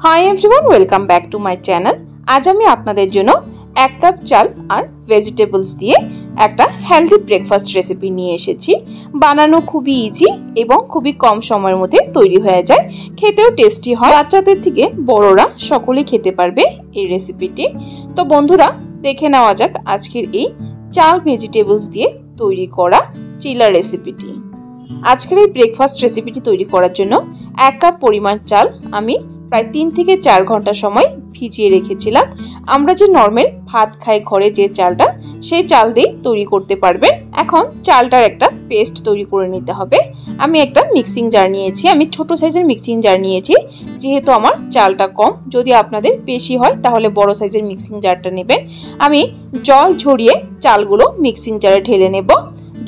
High everyone welcome back to my channel. आज आमी आपनादेर जोन्नो एक कप चाल और वेजिटेबल्स दिए एक हेल्दी ब्रेकफास्ट रेसिपि निये एसेछि। बानानो खूबई इजी एबं खूबई कम समयेर मध्ये तैरी हये जाय, खेतेও टेस्टी हय। बाच्चादेर थेके बड़ोरा सकलेই खेते पारबे এই रेसिपिटी। तो बंधुरा देखे नेওয়া যাক आजकेर এই चाल भेजिटेबल्स दिए तैरी करा चिला रेसिपिटी। आजकेर এই ब्रेकफास्ट रेसिपिटी तैरी करार जोन्नो एक कप परिमाण चाल आमी प्राय 3 থেকে 4 घंटा समय ভিজিয়ে রেখেছিলাম। আমরা যে নরমাল ভাত খাই ঘরে যে চালটা, সেই চাল দিয়ে তৈরি করতে পারবেন। এখন চালটার একটা পেস্ট তৈরি করে নিতে হবে। আমি একটা মিক্সিং জার নিয়েছি, আমি ছোট সাইজের মিক্সিং জার নিয়েছি যেহেতু আমার চালটা কম। যদি আপনাদের বেশি হয় তাহলে বড় সাইজের মিক্সিং জারটা নেবেন। আমি জল ঝরিয়ে চালগুলো মিক্সিং জারে ঢেলে নেব।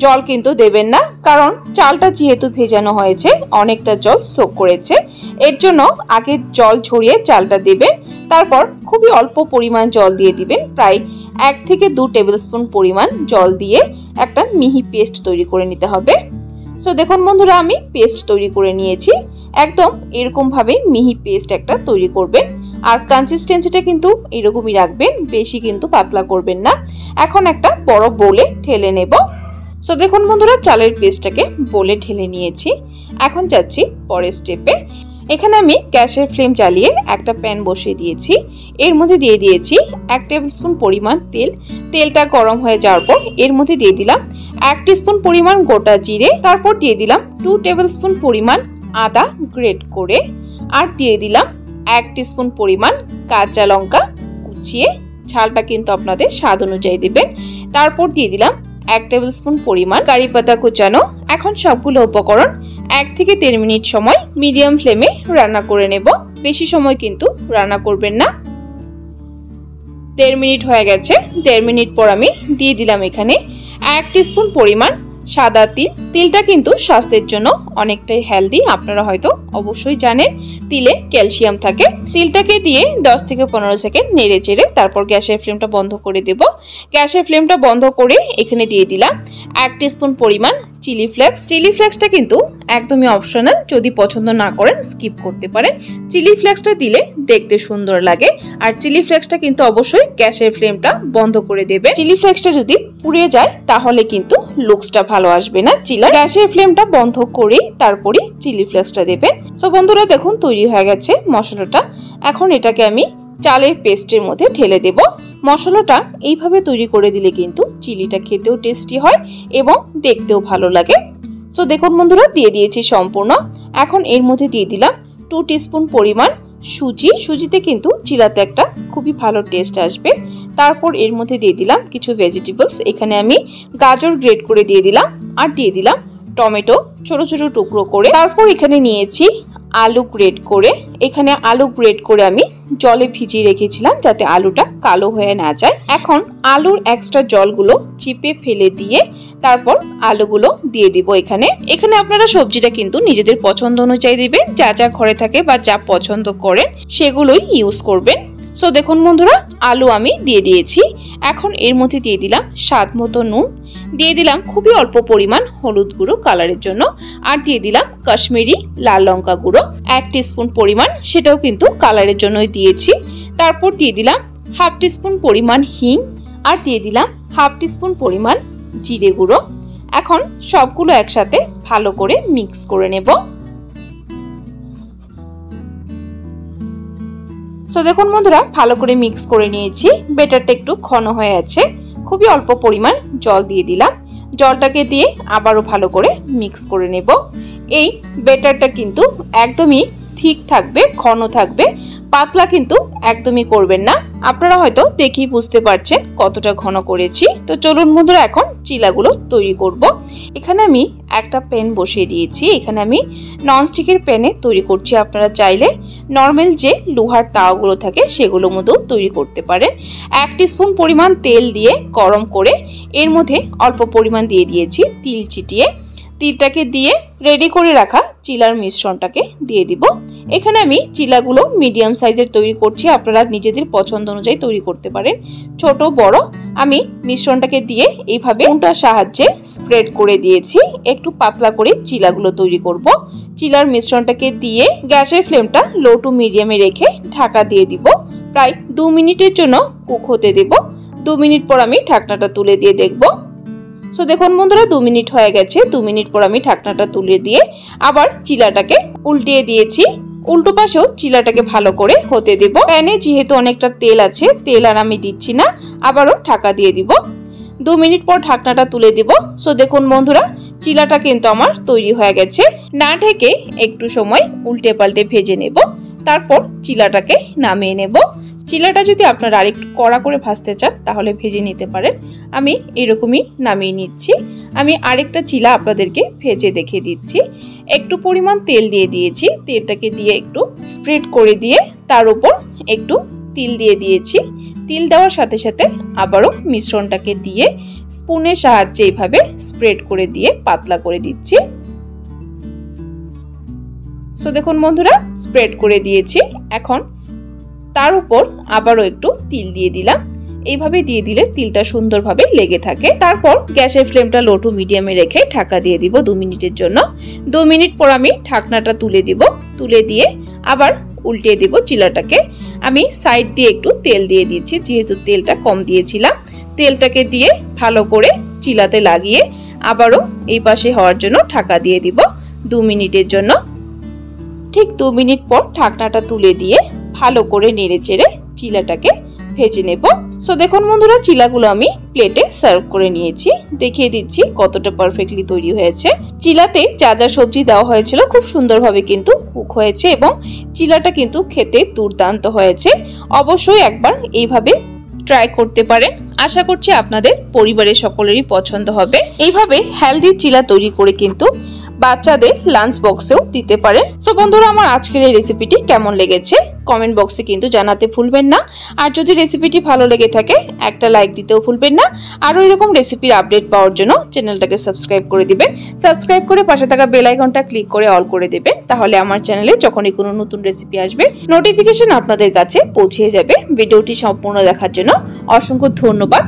জল কিন্তু দেবেন না, কারণ চালটা যেহেতু ভেজানো হয়েছে অনেকটা জল সোক করেছে, এর জন্য আগে জল ঝরিয়ে চালটা দেবেন। তারপর খুবই অল্প পরিমাণ জল দিয়ে দিবেন, প্রায় 1 থেকে 2 টেবিল স্পুন পরিমাণ জল দিয়ে একটা মিহি পেস্ট তৈরি করে নিতে হবে। সো দেখুন বন্ধুরা, আমি পেস্ট তৈরি করে নিয়েছি। একদম এরকম ভাবে মিহি পেস্ট একটা তৈরি করবেন, আর কনসিস্টেন্সিটা কিন্তু এরকমই রাখবেন, বেশি কিন্তু পাতলা করবেন না। এখন একটা বড় বোলে ঢেলে নেব। সো দেখুন বন্ধুরা, চালের পেস্টটাকে বোলে ঢেলে নিয়েছি। এখন যাচ্ছি পরের স্টেপে। এখানে আমি গ্যাসের ফ্লেম জ্বালিয়ে একটা প্যান বসিয়ে দিয়েছি। এর মধ্যে দিয়ে দিয়েছি 1 টেবিলস্পুন পরিমাণ তেল। তেলটা গরম হয়ে যাওয়ার পর এর মধ্যে দিয়ে দিলাম 1 টিস্পুন পরিমাণ গোটা জিরে, তারপর দিয়ে দিলাম 2 টেবিলস্পুন পরিমাণ আদা গ্রেট করে, আর দিয়ে দিলাম 1 টিস্পুন পরিমাণ কাঁচা লঙ্কা কুচিয়ে। ঝালটা কিন্তু আপনাদের স্বাদ অনুযায়ী দিবেন। তারপর দিয়ে দিলাম 1 টেবিলস্পুন পরিমাণ কারি পাতা কুচানো। এখন সবগুলো উপকরণ 1 থেকে 1.5 মিনিট সময় মিডিয়াম ফ্লেমে রান্না করে নেব। বেশি সময় কিন্তু রান্না করবেন না। 1.5 মিনিট হয়ে গেছে। 1.5 মিনিট পর আমি দিয়ে দিলাম এখানে 1 টিস্পুন পরিমাণ সাদা তিল। তিলটা কিন্তু স্বাস্থ্যের জন্য অনেকটাই হেলদি, আপনারা হয়তো অবশ্যই জানেন তিলে ক্যালসিয়াম থাকে। তিলটাকে দিয়ে 10 থেকে 15 সেকেন্ড নেড়ে চেড়ে তারপর গ্যাসের ফ্লেমটা বন্ধ করে দেব। গ্যাসের ফ্লেমটা বন্ধ করে এখানে দিয়ে দিলাম 1 টিস্পুন পরিমাণ চিলি ফ্লেক্স। চিলি ফ্লেক্সটা কিন্তু একদমই অপশনাল, যদি পছন্দ না করেন স্কিপ করতে পারেন। চিলি ফ্লেক্সটা দিলে দেখতে সুন্দর লাগে, আর চিলি ফ্লেক্সটা কিন্তু অবশ্যই গ্যাসের ফ্লেমটা বন্ধ করে দেবে। চিলি ফ্লেক্সটা যদি পুড়ে যায় তাহলে কিন্তু লুকসটা ভালো আসবে না। গ্যাসের ফ্লেমটা বন্ধ করে তারপরে চিলি ফ্লেক্সটা দেবেন। সো বন্ধুরা দেখুন তৈরি হয়ে গেছে মশলাটা। এখন এটাকে আমি চালের পেস্টের মধ্যে ঢেলে দেব। মশলাটা এইভাবে তৈরি করে দিলে কিন্তু চিলিটা খেতেও টেস্টি হয় এবং দেখতেও ভালো লাগে। সো দেখুন বন্ধুরা দিয়ে দিয়েছি সম্পূর্ণ। এখন এর মধ্যে দিয়ে দিলাম 2 টিস্পুন পরিমাণ সুজি। সুজিতে কিন্তু চিলাতে একটা খুবই ভালো টেস্ট আসবে। তারপর এর মধ্যে দিয়ে দিলাম কিছু ভেজিটেবলস। এখানে আমি গাজর গ্রেট করে দিয়ে দিলাম, আর দিয়ে দিলাম টমেটো ছোট ছোট টুকরো করে। তারপর এখানে নিয়েছি আলু গ্রেট করে। এখানে আলু গ্রেট করে আমি জলে ভিজিয়ে রেখেছিলাম যাতে আলুটা কালো হয়ে না যায়। এখন আলুর এক্সট্রা জলগুলো চিপে ফেলে দিয়ে তারপর আলুগুলো দিয়ে দিব এখানে। এখানে আপনারা সবজিটা কিন্তু নিজেদের পছন্দ অনুযায়ী দিবেন, যা যা ঘরে থাকে বা যা পছন্দ করেন সেগুলোই ইউজ করবেন। সো দেখুন বন্ধুরা, আলু আমি দিয়ে দিয়েছি। এখন এর মধ্যে দিয়ে দিলাম স্বাদ মতো নুন, দিয়ে দিলাম খুবই অল্প পরিমাণ হলুদ গুঁড়ো কালারের জন্য, আর দিয়ে দিলাম কাশ্মীরি লাল লঙ্কা গুঁড়ো 1 টিস্পুন পরিমাণ, সেটাও কিন্তু কালারের জন্যই দিয়েছি। তারপর দিয়ে দিলাম 1/2 টিস্পুন পরিমাণ হিং, আর দিয়ে দিলাম 1/2 টিস্পুন পরিমাণ জিরে গুঁড়ো। এখন সবগুলো একসাথে ভালো করে মিক্স করে নেব। সো দেখুন বন্ধুরা, ভালো করে মিক্স করে নিয়েছি। ব্যাটারটা একটু ঘন হয়ে আছে, খুবই অল্প পরিমাণ জল দিয়ে দিলাম। জলটাকে দিয়ে আবারও ভালো করে মিক্স করে নেব। এই ব্যাটারটা কিন্তু একদমই ঠিক থাকবে, ঘন থাকবে, পাতলা কিন্তু একদমই করবেন না। আপনারা হয়তো দেখেই বুঝতে পারছেন কতটা ঘন করেছি। তো চলুন বন্ধুরা এখন চিলাগুলো তৈরি করব। এখানে আমি একটা প্যান বসিয়ে দিয়েছি। এখানে আমি ননস্টিকের প্যানে তৈরি করছি। আপনারা চাইলে নর্মাল যে লোহার তাওয়াগুলো থাকে সেগুলোর মধ্যেও তৈরি করতে পারেন। 1 টিস্পুন পরিমাণ তেল দিয়ে গরম করে এর মধ্যে অল্প পরিমাণ দিয়ে দিয়েছি তিল চিটিয়ে। তিলটাকে দিয়ে রেডি করে রাখা চিলার মিশ্রণটাকে দিয়ে দিব। এখানে আমি চিলাগুলো মিডিয়াম সাইজের তৈরি করছি, আপনারা নিজেদের পছন্দ অনুযায়ী তৈরি করতে পারেন, ছোট বড়। আমি মিশ্রণটাকে দিয়ে এইভাবে স্পুনটার সাহায্যে স্প্রেড করে দিয়েছি। একটু পাতলা করে চিলাগুলো তৈরি করব। চিলার মিশ্রণটাকে দিয়ে গ্যাসের ফ্লেমটা লো টু মিডিয়ামে রেখে ঢাকা দিয়ে দিব। প্রায় 2 মিনিটের জন্য কুক হতে দেব। 2 মিনিট পর আমি ঢাকনাটা তুলে দিয়ে দেখব। সো দেখুন বন্ধুরা 2 মিনিট হয়ে গেছে। 2 মিনিট পর আমি ঢাকনাটা তুলে দিয়ে আবার চিলাটাকে উল্টিয়ে দিয়েছি। উল্টো পাশেও চিলাটাকে ভালো করে হতে দেব। প্যানে যেহেতু অনেকটা তেল আছে, তেল আর আমি দিচ্ছি না, আবারও ঢাকা দিয়ে দিব। 2 মিনিট পর ঢাকনাটা তুলে দিব। সো দেখুন বন্ধুরা চিলাটা কিন্তু আমার তৈরি হয়ে গেছে। না ঢেকে একটু সময় উল্টে পাল্টে ভেজে নেব, তারপর চিলাটাকে নামিয়ে নেব। চিলাটা যদি আপনারা আরেকটু কড়া করে ভাজতে চান তাহলে ভেজে নিতে পারেন। আমি এরকমই নামিয়ে নিচ্ছি। আমি আরেকটা চিলা আপনাদেরকে ভেজে দেখিয়ে দিচ্ছি। একটু পরিমাণ তেল দিয়ে দিয়েছি। তেলটাকে দিয়ে একটু স্প্রেড করে দিয়ে তার উপর একটু তিল দিয়ে দিয়েছি। তিল দেওয়ার সাথে সাথে আবারও মিশ্রণটাকে দিয়ে স্পুনের সাহায্যে এইভাবে স্প্রেড করে দিয়ে পাতলা করে দিচ্ছি। সো দেখুন বন্ধুরা স্প্রেড করে দিয়েছি। এখন তার উপর আবারও একটু তিল দিয়ে দিলাম। এইভাবে দিয়ে দিলে তিলটা সুন্দরভাবে লেগে থাকে। তারপর গ্যাসের ফ্লেমটা লো টু মিডিয়ামে রেখে ঢাকা দিয়ে দিব 2 মিনিটের জন্য। 2 মিনিট পর আমি ঢাকনাটা তুলে দিব। তুলে দিয়ে আবার উল্টিয়ে দিব চিলাটাকে। আমি সাইড দিয়ে একটু তেল দিয়ে দিচ্ছি, যেহেতু তেলটা কম দিয়েছিলাম। তেলটাকে দিয়ে ভালো করে চিলাতে লাগিয়ে আবারও এই পাশে হওয়ার জন্য ঢাকা দিয়ে দিব 2 মিনিটের জন্য। ঠিক 2 মিনিট পর ঢাকনাটা তুলে দিয়ে ভালো করে নেড়ে চেড়ে চিলাটাকে ভেজে নেব। সো দেখুন বন্ধুরা চিলাগুলো আমি প্লেটে সার্ভ করে নিয়েছি। দেখিয়ে দিচ্ছি কতটা পারফেক্টলি তৈরি হয়েছে। চিলাতে যা যা সবজি দেওয়া হয়েছিল খুব সুন্দরভাবে কিন্তু কুক হয়েছে এবং চিলাটা কিন্তু খেতে দুর্দান্ত হয়েছে। অবশ্যই একবার এইভাবে ট্রাই করতে পারেন। আশা করছি আপনাদের পরিবারের সকলেরই পছন্দ হবে। এইভাবে হেলদি চিলা তৈরি করে কিন্তু বাচ্চাদের লাঞ্চ বক্সেও দিতে পারেন। সো বন্ধুরা আমার আজকের এই রেসিপিটি কেমন লেগেছে কমেন্ট বক্সে কিন্তু জানাতে ভুলবেন না। আর যদি রেসিপিটি ভালো লেগে থাকে একটা লাইক দিতেও ভুলবেন না। আরও এরকম রেসিপির আপডেট পাওয়ার জন্য চ্যানেলটাকে সাবস্ক্রাইব করে দিবেন। সাবস্ক্রাইব করে পাশে থাকা বেল আইকনটা ক্লিক করে অল করে দেবেন। তাহলে আমার চ্যানেলে যখনই কোনো নতুন রেসিপি আসবে নোটিফিকেশন আপনাদের কাছে পৌঁছে যাবে। ভিডিওটি সম্পূর্ণ দেখার জন্য অসংখ্য ধন্যবাদ।